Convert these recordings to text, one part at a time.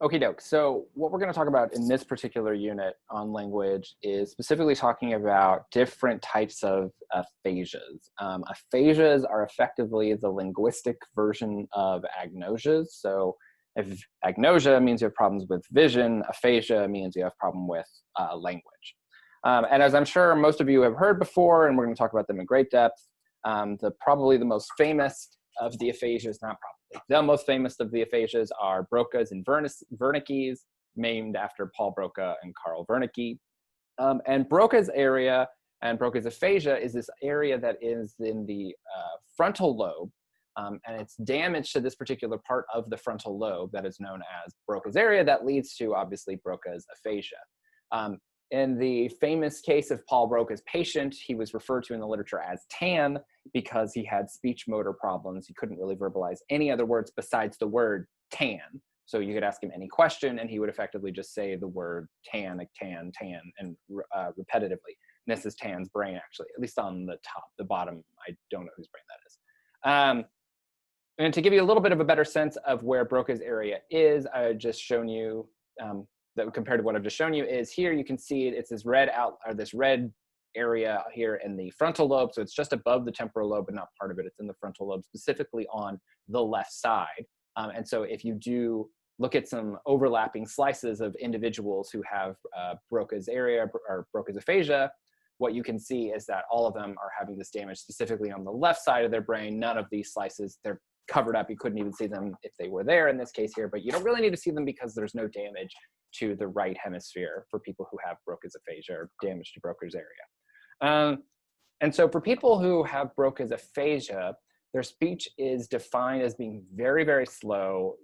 Okie doke. So what we're going to talk about in this particular unit on language is specifically talking about different types of aphasias. Aphasias are effectively the linguistic version of agnosias. So if agnosia means you have problems with vision, aphasia means you have problem with language. And as I'm sure most of you have heard before, and we're going to talk about them in great depth, probably the most famous of the aphasias, not probably, the most famous of the aphasias are Broca's and Wernicke's, named after Paul Broca and Carl Wernicke. And Broca's area and Broca's aphasia is this area that is in the frontal lobe, and it's damage to this particular part of the frontal lobe that is known as Broca's area that leads to, obviously, Broca's aphasia. In the famous case of Paul Broca's patient, he was referred to in the literature as tan because he had speech motor problems. He couldn't really verbalize any other words besides the word tan. So you could ask him any question and he would effectively just say the word tan, like tan, tan, and repetitively. And this is Tan's brain, actually, at least on the top. The bottom, I don't know whose brain that is. And to give you a little bit of a better sense of where Broca's area is, I've just shown you that compared to what I've just shown you is here you can see it's this red this red area here in the frontal lobe. So it's just above the temporal lobe, but not part of it. It's in the frontal lobe, specifically on the left side. And so if you do look at some overlapping slices of individuals who have Broca's area or Broca's aphasia, what you can see is that all of them are having this damage specifically on the left side of their brain. None of these slices, they're covered up. You couldn't even see them if they were there in this case here, but you don't really need to see them because there's no damage to the right hemisphere for people who have Broca's aphasia or damage to Broca's area. And so for people who have Broca's aphasia, their speech is defined as being very, very slow,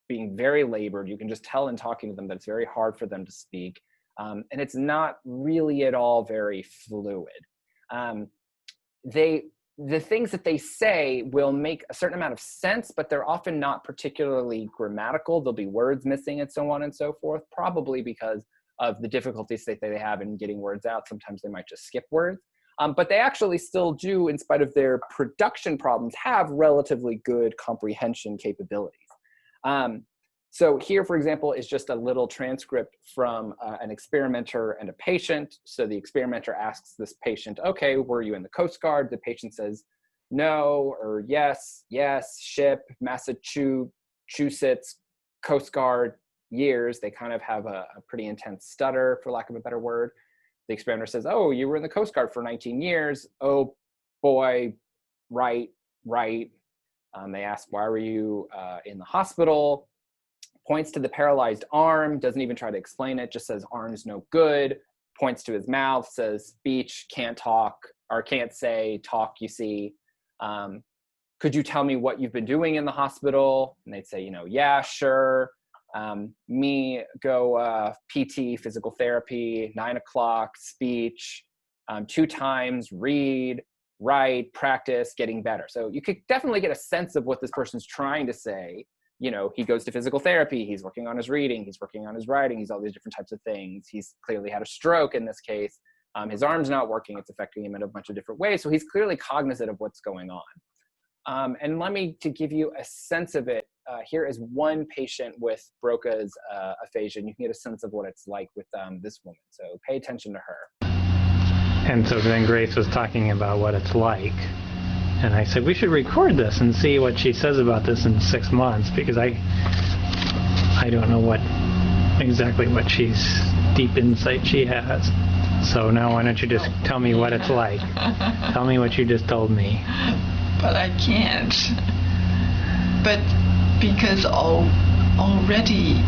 being very labored. You can just tell in talking to them that it's very hard for them to speak. And it's not really at all very fluid. The things that they say will make a certain amount of sense, but they're often not particularly grammatical. There'll be words missing and so on and so forth, probably because of the difficulties that they have in getting words out. Sometimes they might just skip words. But they actually still do, in spite of their production problems, have relatively good comprehension capabilities. So here, for example, is just a little transcript from an experimenter and a patient. So the experimenter asks this patient, okay, were you in the Coast Guard? The patient says, no, or yes, yes, ship, Massachusetts, Coast Guard, years. They kind of have a pretty intense stutter, for lack of a better word. The experimenter says, oh, you were in the Coast Guard for 19 years. Oh, boy, right. They ask, why were you in the hospital? Points to the paralyzed arm, doesn't even try to explain it, just says arm's no good, points to his mouth, says speech, can't talk, or can't say, talk, you see. Could you tell me what you've been doing in the hospital? And they'd say, yeah, sure. Me, go PT, physical therapy, 9 o'clock, speech, 2 times, read, write, practice, getting better. So you could definitely get a sense of what this person's trying to say. He goes to physical therapy, he's working on his reading, he's working on his writing, he's all these different types of things. He's clearly had a stroke in this case. His arm's not working, it's affecting him in a bunch of different ways. So he's clearly cognizant of what's going on. And to give you a sense of it, here is one patient with Broca's aphasia, and you can get a sense of what it's like with this woman. So pay attention to her. And so then Grace was talking about what it's like. And I said, we should record this and see what she says about this in 6 months, because I don't know exactly what deep insight she has. So now why don't you just tell me what it's like? Tell me what you just told me. But I can't. But because already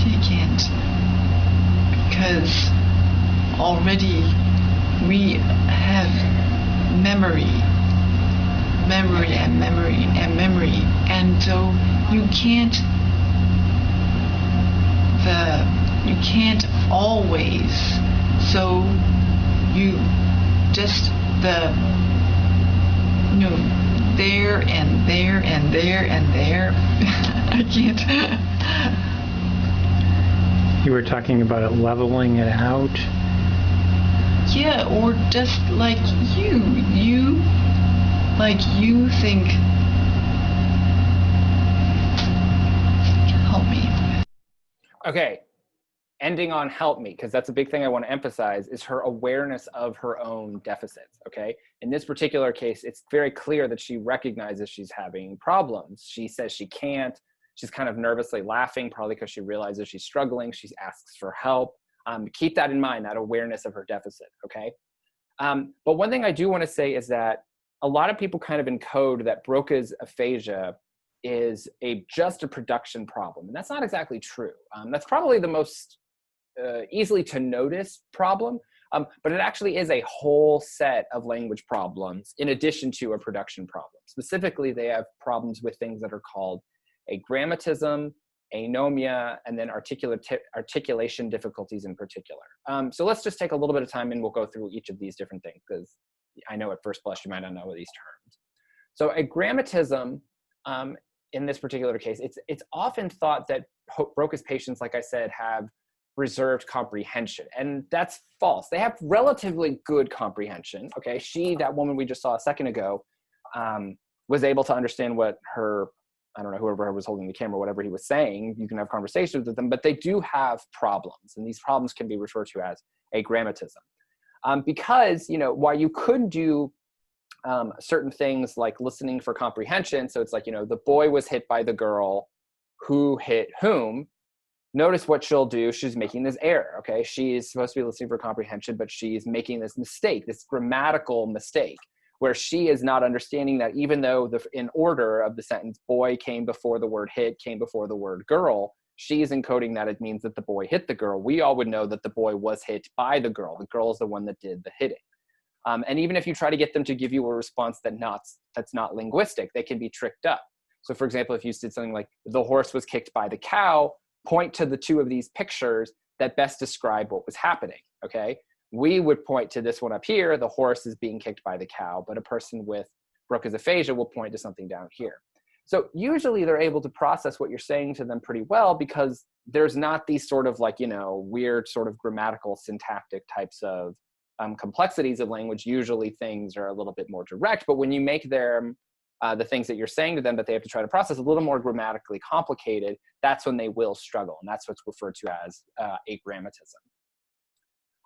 she can't. Because already we have memory, and so you can't always. So you just there and there and there and there. I can't. You were talking about it leveling it out. Yeah, or just like you think Okay, ending on help me, because that's a big thing I want to emphasize, is her awareness of her own deficits, okay? In this particular case, it's very clear that she recognizes she's having problems. She says she can't. She's kind of nervously laughing, probably because she realizes she's struggling. She asks for help. Keep that in mind, that awareness of her deficit, okay? But one thing I do want to say is that a lot of people kind of encode that Broca's aphasia is just a production problem. And that's not exactly true. That's probably the most easily to notice problem, but it actually is a whole set of language problems in addition to a production problem. Specifically, they have problems with things that are called agrammatism, anomia, and then articulation difficulties in particular. So let's just take a little bit of time and we'll go through each of these different things, because I know at first blush you might not know these terms. So agrammatism, in this particular case, it's often thought that Broca's patients, like I said, have reserved comprehension, and that's false. They have relatively good comprehension, okay? That woman we just saw a second ago, was able to understand what her, I don't know, whoever was holding the camera, whatever he was saying, you can have conversations with them, but they do have problems, and these problems can be referred to as agrammatism. Because, while you could do certain things like listening for comprehension, so it's like, the boy was hit by the girl, who hit whom? Notice what she'll do. She's making this error, okay? She's supposed to be listening for comprehension, but she's making this mistake, this grammatical mistake, where she is not understanding that even though in order of the sentence, boy came before the word hit, came before the word girl, she's encoding that it means that the boy hit the girl. We all would know that the boy was hit by the girl. The girl is the one that did the hitting. And even if you try to get them to give you a response that's not linguistic, they can be tricked up. So for example, if you did something like the horse was kicked by the cow, point to the two of these pictures that best describe what was happening, okay? We would point to this one up here, the horse is being kicked by the cow, but a person with Broca's aphasia will point to something down here. So usually they're able to process what you're saying to them pretty well, because there's not these sort of like, weird sort of grammatical syntactic types of complexities of language. Usually things are a little bit more direct, but when you make them the things that you're saying to them that they have to try to process a little more grammatically complicated, that's when they will struggle. And that's what's referred to as agrammatism.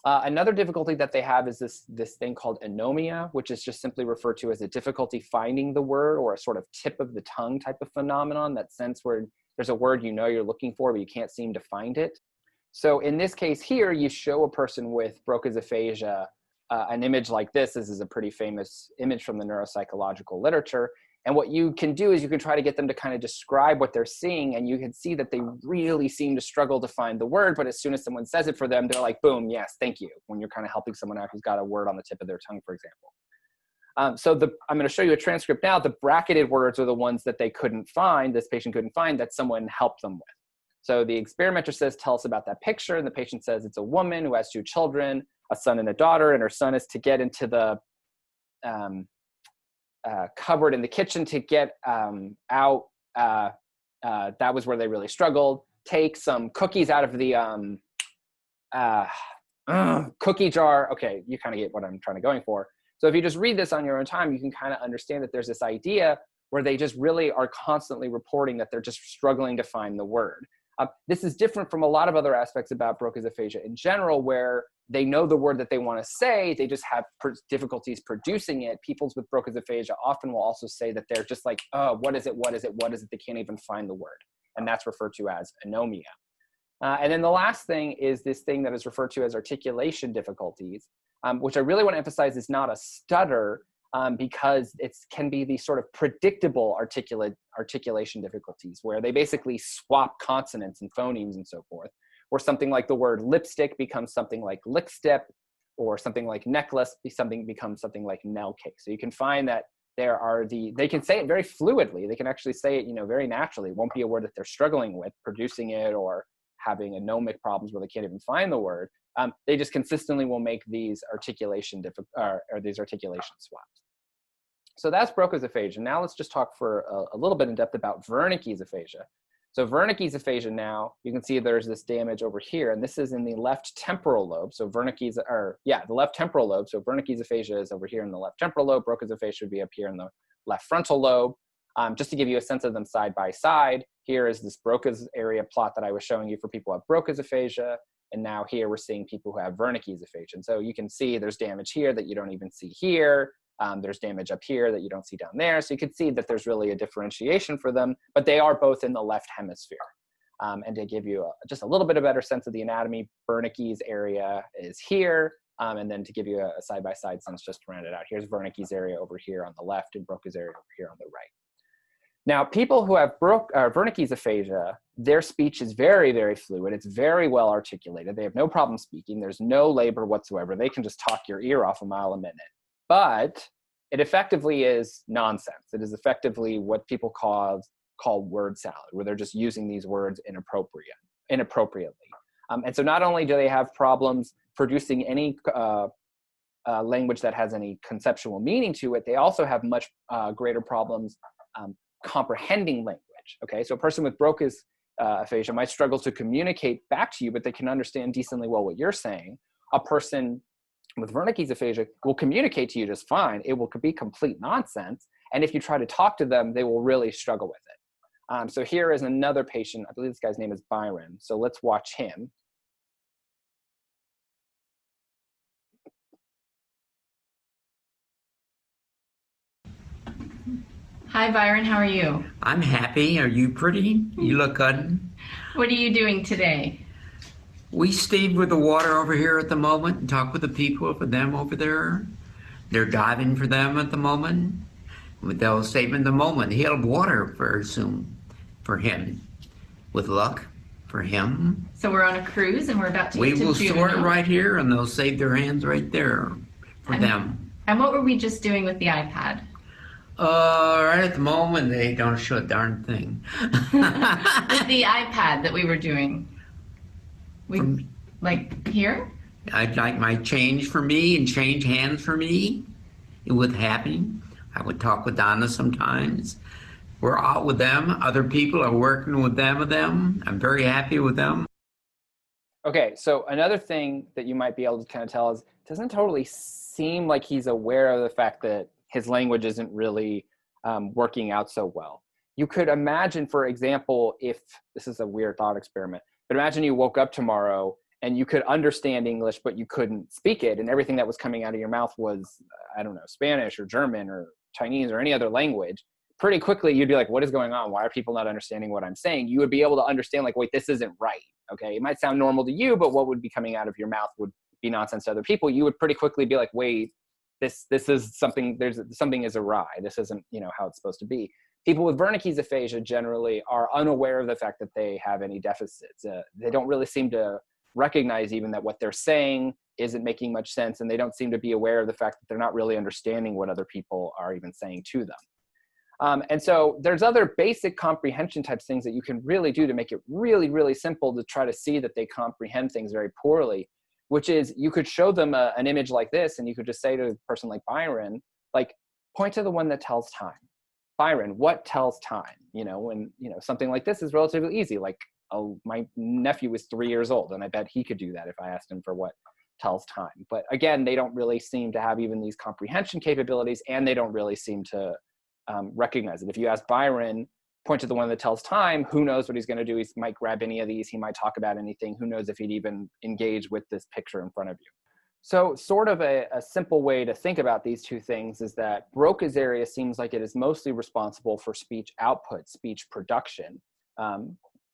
Another difficulty that they have is this thing called anomia, which is just simply referred to as a difficulty finding the word, or a sort of tip of the tongue type of phenomenon, that sense where there's a word you're looking for, but you can't seem to find it. So in this case here, you show a person with Broca's aphasia an image like this. This is a pretty famous image from the neuropsychological literature. And what you can do is you can try to get them to kind of describe what they're seeing, and you can see that they really seem to struggle to find the word, but as soon as someone says it for them, they're like, boom, yes, thank you, when you're kind of helping someone out who's got a word on the tip of their tongue, for example. I'm going to show you a transcript now. The bracketed words are the ones that they couldn't find, this patient couldn't find, that someone helped them with. So the experimenter says, tell us about that picture, and the patient says it's a woman who has 2 children, a son and a daughter, and her son is to get into the cupboard in the kitchen to get out. That was where they really struggled. Take some cookies out of the cookie jar. Okay, you kind of get what I'm trying to going for. So if you just read this on your own time, you can kind of understand that there's this idea where they just really are constantly reporting that they're just struggling to find the word. This is different from a lot of other aspects about Broca's aphasia in general, where they know the word that they want to say, they just have difficulties producing it. People with Broca's aphasia often will also say that they're just like, oh, what is it, what is it, what is it? They can't even find the word. And that's referred to as anomia. And then the last thing is this thing that is referred to as articulation difficulties, which I really want to emphasize is not a stutter, because it can be these sort of predictable articulation difficulties, where they basically swap consonants and phonemes and so forth, or something like the word lipstick becomes something like lickstep, or something like necklace becomes something like nail cake. So you can find that they can say it very fluidly. They can actually say it, very naturally. It won't be a word that they're struggling with producing it, or having anomic problems where they can't even find the word. They just consistently will make these articulation swaps. So that's Broca's aphasia. Now let's just talk for a little bit in depth about Wernicke's aphasia. So Wernicke's aphasia, now you can see there's this damage over here, and this is in the left temporal lobe. So the left temporal lobe. So Wernicke's aphasia is over here in the left temporal lobe. Broca's aphasia would be up here in the left frontal lobe. Just to give you a sense of them side by side, here is this Broca's area plot that I was showing you for people who have Broca's aphasia. And now here we're seeing people who have Wernicke's aphasia. And so you can see there's damage here that you don't even see here. There's damage up here that you don't see down there. So you can see that there's really a differentiation for them, but they are both in the left hemisphere. And to give you just a little bit of a better sense of the anatomy, Wernicke's area is here. And then to give you a side-by-side sense, just to round it out, here's Wernicke's area over here on the left and Broca's area over here on the right. Now, people who have Wernicke's aphasia, their speech is very, very fluid. It's very well articulated. They have no problem speaking. There's no labor whatsoever. They can just talk your ear off a mile a minute. But it effectively is nonsense. It is effectively what people call word salad, where they're just using these words inappropriately. And so not only do they have problems producing any language that has any conceptual meaning to it, they also have much greater problems comprehending language. Okay, so a person with Broca's aphasia might struggle to communicate back to you, but they can understand decently well what you're saying. A person with Wernicke's aphasia will communicate to you just fine. It will be complete nonsense. And if you try to talk to them, they will really struggle with it. So here is another patient. I believe this guy's name is Byron. So let's watch him. Hi, Byron. How are you? I'm happy. Are you pretty? You look good. What are you doing today? We stayed with the water over here at the moment and talk with the people for them over there. They're diving for them at the moment. They'll save in the moment. He'll have water very soon for him. With luck for him. So we're on a cruise and we're about to We get to will store it Juneau. right here and they'll save their hands right there for them. And what were we just doing with the iPad? Right at the moment, they don't show a darn thing. With the iPad that we were doing. Like here? I'd like my change for me and change hands for me. It would happen. I would talk with Donna sometimes. We're out with them. Other people are working with them. I'm very happy with them. Okay, so another thing that you might be able to kind of tell is it doesn't totally seem like he's aware of the fact that his language isn't really working out so well. You could imagine, for example, if this is a weird thought experiment, but imagine you woke up tomorrow and you could understand English, but you couldn't speak it, and everything that was coming out of your mouth was, I don't know, Spanish or German or Chinese or any other language. Pretty quickly, you'd be like, what is going on? Why are people not understanding what I'm saying? You would be able to understand, like, wait, this isn't right, okay? It might sound normal to you, but what would be coming out of your mouth would be nonsense to other people. You would pretty quickly be like, wait, this is something, something is awry. This isn't, how it's supposed to be. People with Wernicke's aphasia generally are unaware of the fact that they have any deficits. They don't really seem to recognize even that what they're saying isn't making much sense, and they don't seem to be aware of the fact that they're not really understanding what other people are even saying to them. And so there's other basic comprehension types things that you can really do to make it really, really simple to try to see that they comprehend things very poorly, which is you could show them an image like this, and you could just say to a person like Byron, like, point to the one that tells time. Byron, what tells time? When, something like this is relatively easy. Like, my nephew was 3 years old, and I bet he could do that if I asked him for what tells time. But again, they don't really seem to have even these comprehension capabilities, and they don't really seem to recognize it. If you ask Byron, point to the one that tells time, who knows what he's going to do? He might grab any of these. He might talk about anything. Who knows if he'd even engage with this picture in front of you? So sort of a simple way to think about these two things is that Broca's area seems like it is mostly responsible for speech output, speech production,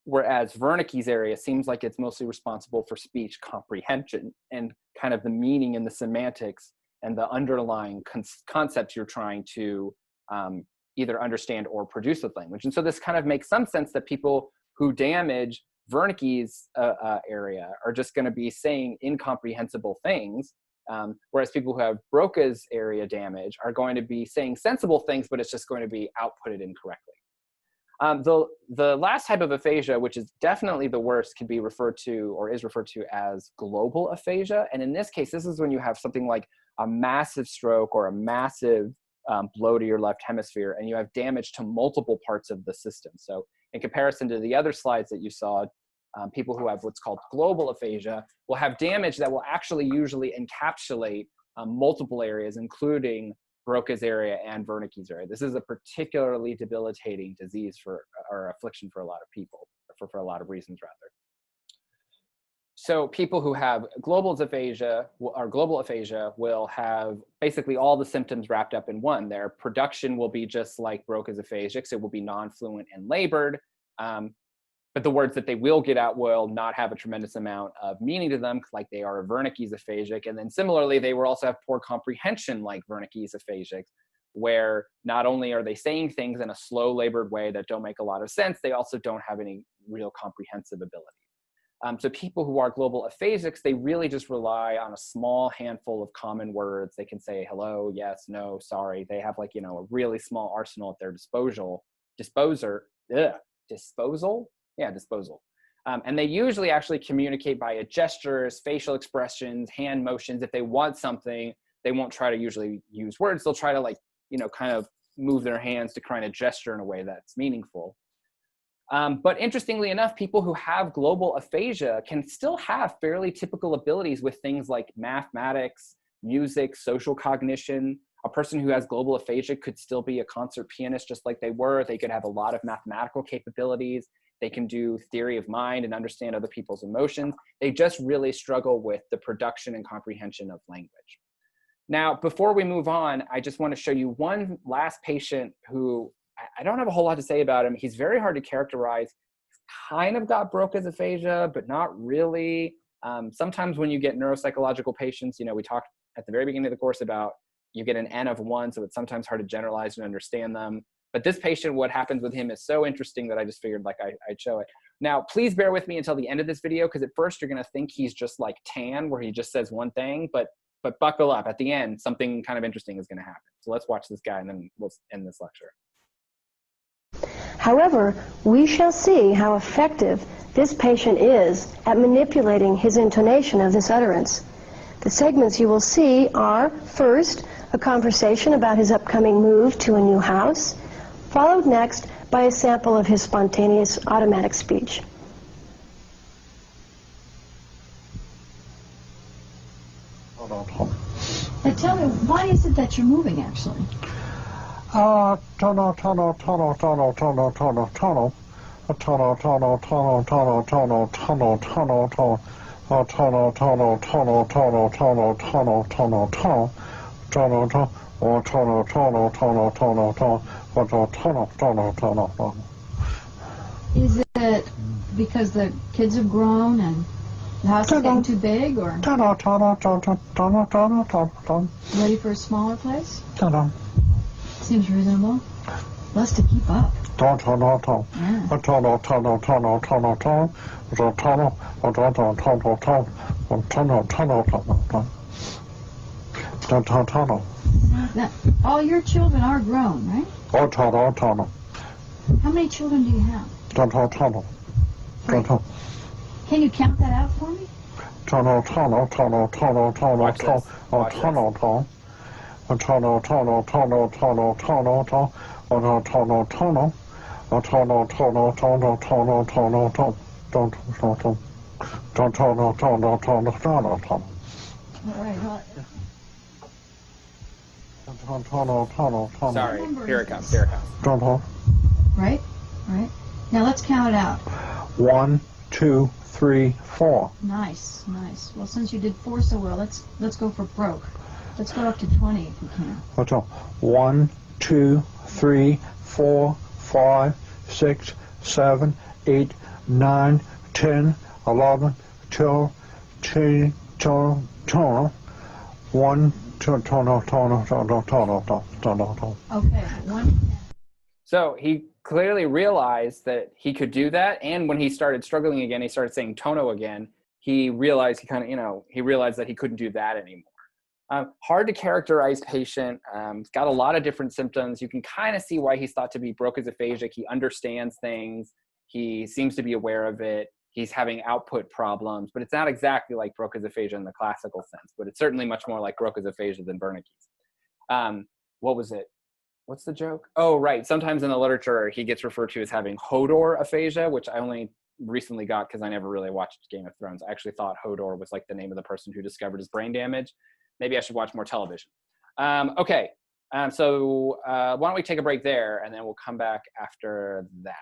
whereas Wernicke's area seems like it's mostly responsible for speech comprehension and kind of the meaning and the semantics and the underlying concepts you're trying to either understand or produce with language. And so this kind of makes some sense that people who damage Wernicke's area are just going to be saying incomprehensible things, whereas people who have Broca's area damage are going to be saying sensible things, but it's just going to be outputted incorrectly. The last type of aphasia, which is definitely the worst, can be referred to or is referred to as global aphasia. And in this case, this is when you have something like a massive stroke or a massive blow to your left hemisphere, and you have damage to multiple parts of the system. So in comparison to the other slides that you saw, people who have what's called global aphasia will have damage that will actually usually encapsulate multiple areas, including Broca's area and Wernicke's area. This is a particularly debilitating disease or affliction for a lot of people, for a lot of reasons rather. So people who have global aphasia will have basically all the symptoms wrapped up in one. Their production will be just like Broca's aphasics. It will be non-fluent and labored. But the words that they will get out will not have a tremendous amount of meaning to them, like they are a Wernicke's aphasic. And then similarly, they will also have poor comprehension like Wernicke's aphasics, where not only are they saying things in a slow labored way that don't make a lot of sense, they also don't have any real comprehensive ability. So people who are global aphasics, they really just rely on a small handful of common words. They can say hello, yes, no, sorry. They have like, you know, a really small arsenal at their disposal. And they usually actually communicate via gestures, facial expressions, hand motions. If they want something, they won't try to usually use words. They'll try to like, you know, kind of move their hands to kind of gesture in a way that's meaningful. But interestingly enough, people who have global aphasia can still have fairly typical abilities with things like mathematics, music, social cognition. A person who has global aphasia could still be a concert pianist just like they were. They could have a lot of mathematical capabilities. They can do theory of mind and understand other people's emotions. They just really struggle with the production and comprehension of language. Now, before we move on, I just want to show you one last patient who I don't have a whole lot to say about him. He's very hard to characterize. He's kind of got Broca's aphasia, but not really. Sometimes when you get neuropsychological patients, you know, we talked at the very beginning of the course about you get an N of 1, so it's sometimes hard to generalize and understand them. But this patient, what happens with him is so interesting that I just figured like I'd show it. Now, please bear with me until the end of this video, because at first you're going to think he's just like Tan, where he just says one thing, but buckle up. At the end, something kind of interesting is going to happen. So let's watch this guy, and then we'll end this lecture. However, we shall see how effective this patient is at manipulating his intonation of this utterance. The segments you will see are, first, a conversation about his upcoming move to a new house, followed next by a sample of his spontaneous automatic speech. Now tell me, why is it that you're moving actually? Tunnel. Is it because the kids have grown and the house is getting too big, or ready for a smaller place? Seems reasonable. Less to keep up. Yeah. Now, all your children are grown, right? How many children do you have? Three. Can you count that out for me? Watch this. Watch this. Sorry, here it comes, here it comes. Right? Now let's count it out. 1, 2, 3, 4. Nice. Well, since you did 4 so well, let's go for broke. Let's go up to 20 if you can. 1, 2, 3, 4, 5, 6, 7, 8, 9, 10, 11, 12, 13, 1, Okay, 1. So he clearly realized that he could do that, and when he started struggling again, he started saying tono again. He realized he realized that he couldn't do that anymore. Hard to characterize patient. He's got a lot of different symptoms. You can kind of see why he's thought to be Broca's aphasic. He understands things. He seems to be aware of it. He's having output problems, but it's not exactly like Broca's aphasia in the classical sense, but it's certainly much more like Broca's aphasia than Wernicke's. What was it? What's the joke? Oh, right. Sometimes in the literature, he gets referred to as having Hodor aphasia, which I only recently got because I never really watched Game of Thrones. I actually thought Hodor was like the name of the person who discovered his brain damage. Maybe I should watch more television. Okay. So why don't we take a break there, and then we'll come back after that.